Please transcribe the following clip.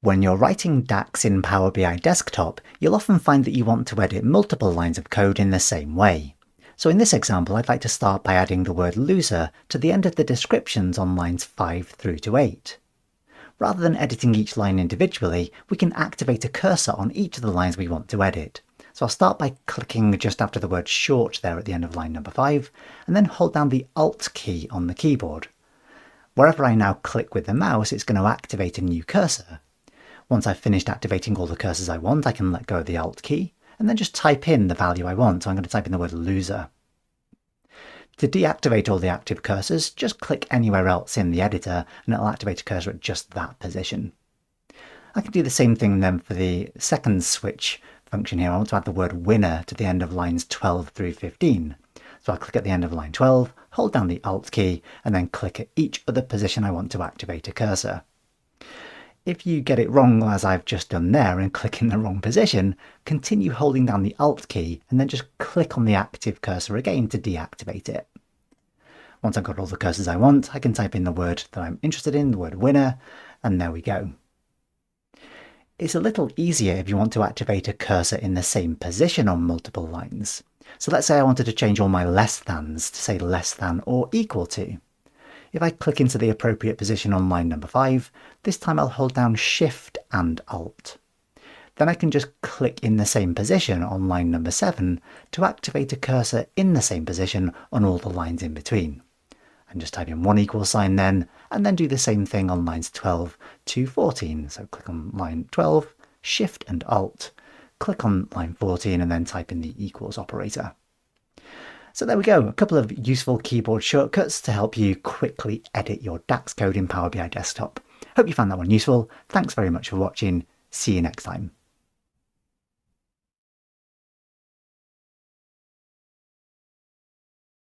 When you're writing DAX in Power BI Desktop, you'll often find that you want to edit multiple lines of code in the same way. So in this example, I'd like to start by adding the word loser to the end of the descriptions on lines 5 through to 8. Rather than editing each line individually, we can activate a cursor on each of the lines we want to edit. So I'll start by clicking just after the word short there at the end of line number 5, and then hold down the Alt key on the keyboard. Wherever I now click with the mouse, it's going to activate a new cursor. Once I've finished activating all the cursors I want, I can let go of the Alt key and then just type in the value I want. So I'm going to type in the word loser. To deactivate all the active cursors, just click anywhere else in the editor and it'll activate a cursor at just that position. I can do the same thing then for the second switch function here. I want to add the word winner to the end of lines 12 through 15. So I'll click at the end of line 12, hold down the Alt key, and then click at each other position I want to activate a cursor. If you get it wrong as I've just done there and click in the wrong position, continue holding down the Alt key and then just click on the active cursor again to deactivate it. Once I've got all the cursors I want, I can type in the word that I'm interested in, the word winner, and there we go. It's a little easier if you want to activate a cursor in the same position on multiple lines. So let's say I wanted to change all my less thans to say less than or equal to. If I click into the appropriate position on line number 5, this time I'll hold down Shift and Alt. Then I can just click in the same position on line number 7 to activate a cursor in the same position on all the lines in between. And just type in one equal sign then, and then do the same thing on lines 12 to 14. So click on line 12, Shift and Alt, click on line 14 and then type in the equals operator. So there we go, a couple of useful keyboard shortcuts to help you quickly edit your DAX code in Power BI Desktop. Hope you found that one useful. Thanks very much for watching. See you next time.